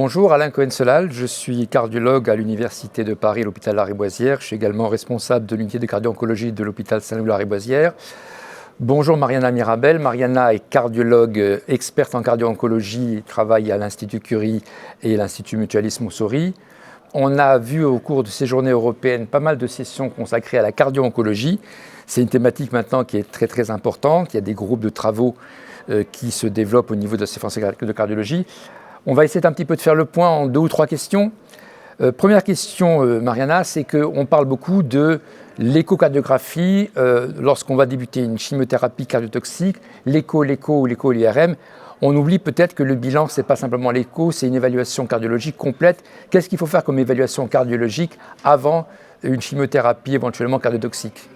Bonjour, Alain Cohen-Solal, je suis cardiologue à l'Université de Paris, à l'hôpital Lariboisière. Je suis également responsable de l'unité de cardio-oncologie de l'hôpital Saint-Louis Lariboisière. Bonjour Mariana Mirabel. Mariana est cardiologue experte en cardio-oncologie, travaille à l'Institut Curie et l'Institut Mutualis Montsouris. On a vu au cours de ces journées européennes pas mal de sessions consacrées à la cardio-oncologie. C'est une thématique maintenant qui est très très importante. Il y a des groupes de travaux qui se développent au niveau de ces français de cardiologie. On va essayer un petit peu de faire le point en 2 ou 3 questions. Première question, Mariana, c'est qu'on parle beaucoup de l'échocardiographie lorsqu'on va débuter une chimiothérapie cardiotoxique, l'écho-IRM. On oublie peut-être que le bilan, ce n'est pas simplement l'écho, c'est une évaluation cardiologique complète. Qu'est-ce qu'il faut faire comme évaluation cardiologique avant une chimiothérapie éventuellement cardiotoxique ?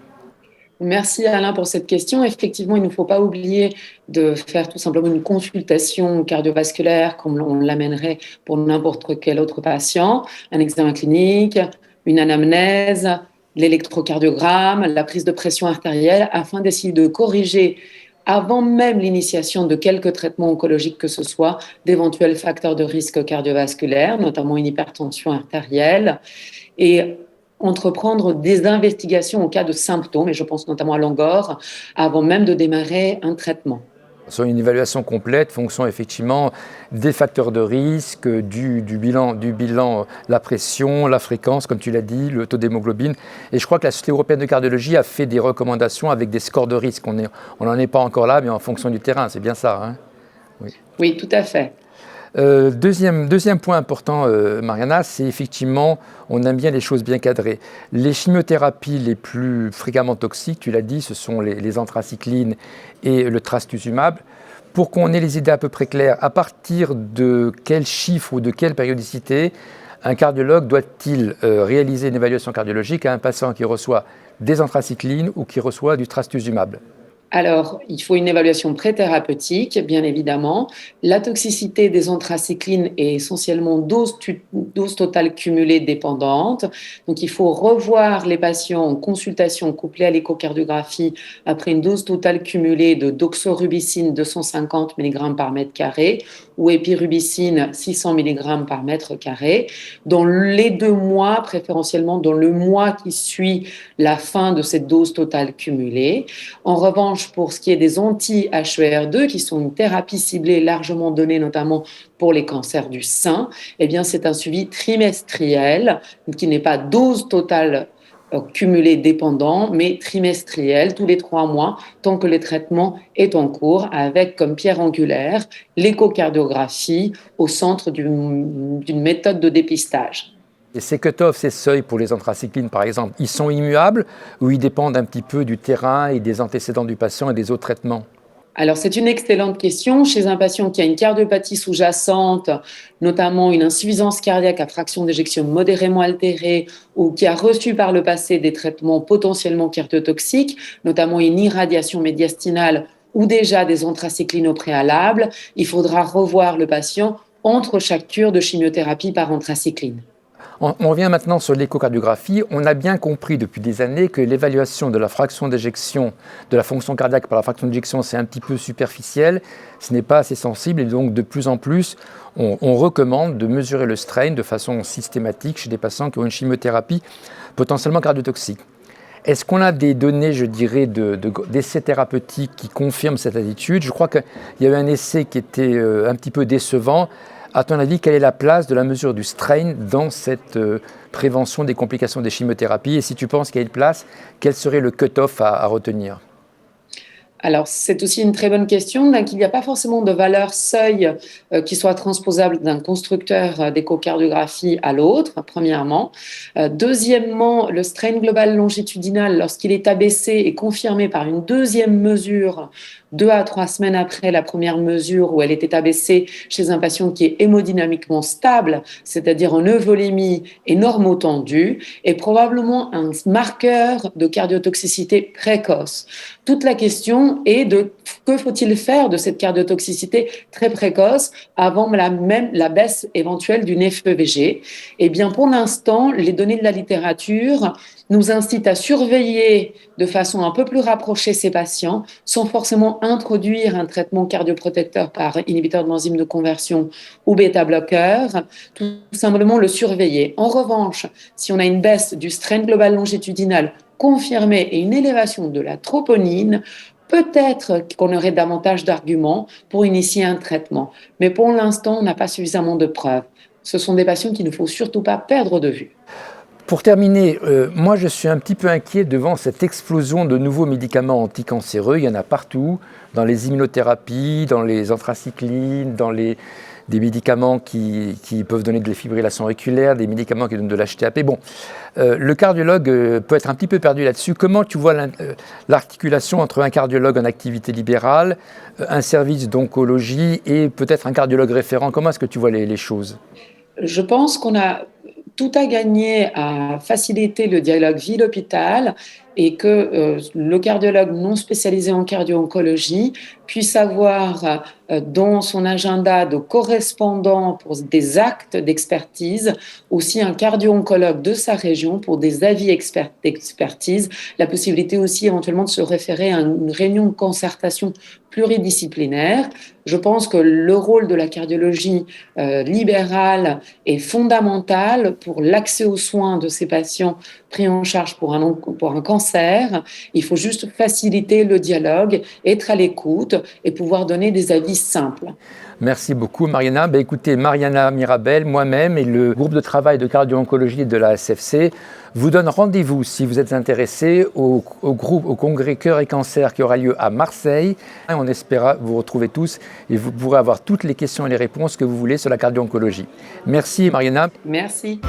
Merci Alain pour cette question. Effectivement, il ne faut pas oublier de faire tout simplement une consultation cardiovasculaire comme on l'amènerait pour n'importe quel autre patient, un examen clinique, une anamnèse, l'électrocardiogramme, la prise de pression artérielle afin d'essayer de corriger avant même l'initiation de quelque traitement oncologique que ce soit, d'éventuels facteurs de risque cardiovasculaire, notamment une hypertension artérielle, et entreprendre des investigations en cas de symptômes, et je pense notamment à l'angor, avant même de démarrer un traitement. Sur une évaluation complète, fonction effectivement des facteurs de risque, du bilan, la pression, la fréquence, comme tu l'as dit, le taux d'hémoglobine. Et je crois que la Société européenne de cardiologie a fait des recommandations avec des scores de risque. On n'en est pas encore là, mais en fonction du terrain, c'est bien ça, hein ? Oui, tout à fait. Deuxième point important, Mariana, c'est effectivement, on aime bien les choses bien cadrées. Les chimiothérapies les plus fréquemment toxiques, tu l'as dit, ce sont les anthracyclines et le trastuzumab. Pour qu'on ait les idées à peu près claires, à partir de quel chiffre ou de quelle périodicité un cardiologue doit-il réaliser une évaluation cardiologique à un patient qui reçoit des anthracyclines ou qui reçoit du trastuzumab ? Alors, il faut une évaluation préthérapeutique, bien évidemment. La toxicité des anthracyclines est essentiellement dose totale cumulée dépendante. Donc, il faut revoir les patients en consultation couplée à l'échocardiographie après une dose totale cumulée de doxorubicine 250 mg par mètre carré ou épirubicine 600 mg par mètre carré. Dans les 2 mois, préférentiellement dans le mois qui suit la fin de cette dose totale cumulée. En revanche, pour ce qui est des anti-HER2, qui sont une thérapie ciblée largement donnée notamment pour les cancers du sein, eh bien, c'est un suivi trimestriel qui n'est pas dose totale cumulé dépendant, mais trimestriel, tous les 3 mois, tant que le traitement est en cours, avec comme pierre angulaire l'échocardiographie au centre d'une méthode de dépistage. Et ces cut-offs, ces seuils pour les anthracyclines par exemple, ils sont immuables ou ils dépendent un petit peu du terrain et des antécédents du patient et des autres traitements ? Alors, c'est une excellente question. Chez un patient qui a une cardiopathie sous-jacente, notamment une insuffisance cardiaque à fraction d'éjection modérément altérée ou qui a reçu par le passé des traitements potentiellement cardiotoxiques, notamment une irradiation médiastinale ou déjà des anthracyclines au préalable, il faudra revoir le patient entre chaque cure de chimiothérapie par anthracycline. On revient maintenant sur l'échocardiographie. On a bien compris depuis des années que l'évaluation de la fraction d'éjection, de la fonction cardiaque par la fraction d'éjection, c'est un petit peu superficiel, ce n'est pas assez sensible et donc de plus en plus, on recommande de mesurer le strain de façon systématique chez des patients qui ont une chimiothérapie potentiellement cardiotoxique. Est-ce qu'on a des données, je dirais, d'essais thérapeutiques qui confirment cette attitude ? Je crois qu'il y a eu un essai qui était un petit peu décevant. À ton avis, quelle est la place de la mesure du strain dans cette prévention des complications des chimiothérapies ? Et si tu penses qu'il y a une place, quel serait le cut-off à retenir ? Alors, c'est aussi une très bonne question. Donc, il n'y a pas forcément de valeur seuil qui soit transposable d'un constructeur d'échocardiographie à l'autre, premièrement. Deuxièmement, le strain global longitudinal, lorsqu'il est abaissé et confirmé par une deuxième mesure 2 à 3 semaines après la première mesure où elle était abaissée chez un patient qui est hémodynamiquement stable, c'est-à-dire en euvolémie et normotendue, est probablement un marqueur de cardiotoxicité précoce. Toute la question question est de que faut-il faire de cette cardiotoxicité très précoce avant la baisse éventuelle d'une FEVG. Eh bien, pour l'instant, les données de la littérature nous incitent à surveiller de façon un peu plus rapprochée ces patients sans forcément introduire un traitement cardioprotecteur par inhibiteur de l'enzyme de conversion ou bêta-bloqueur, tout simplement le surveiller. En revanche, si on a une baisse du strain global longitudinal confirmée et une élévation de la troponine, peut-être qu'on aurait davantage d'arguments pour initier un traitement. Mais pour l'instant, on n'a pas suffisamment de preuves. Ce sont des patients qu'il ne faut surtout pas perdre de vue. Pour terminer, moi je suis un petit peu inquiet devant cette explosion de nouveaux médicaments anticancéreux. Il y en a partout, dans les immunothérapies, dans les anthracyclines, des médicaments qui peuvent donner de la fibrillation auriculaire, des médicaments qui donnent de l'HTAP. Bon, le cardiologue peut être un petit peu perdu là-dessus. Comment tu vois l'articulation entre un cardiologue en activité libérale, un service d'oncologie et peut-être un cardiologue référent? Comment est-ce que tu vois les choses? Je pense qu'on a tout à gagner à faciliter le dialogue ville-hôpital et que le cardiologue non spécialisé en cardio-oncologie puisse avoir dans son agenda de correspondants pour des actes d'expertise aussi un cardio-oncologue de sa région pour des avis d'expertise, la possibilité aussi éventuellement de se référer à une réunion de concertation pluridisciplinaire. Je pense que le rôle de la cardiologie libérale est fondamental pour l'accès aux soins de ces patients pris en charge pour un cancer. Il faut juste faciliter le dialogue, être à l'écoute et pouvoir donner des avis simples. Merci beaucoup Mariana. Écoutez, Mariana Mirabel, moi-même et le groupe de travail de cardio-oncologie de la SFC vous donnent rendez-vous si vous êtes intéressé au congrès Cœur et Cancer qui aura lieu à Marseille. On espère vous retrouver tous et vous pourrez avoir toutes les questions et les réponses que vous voulez sur la cardio-oncologie. Merci Mariana. Merci.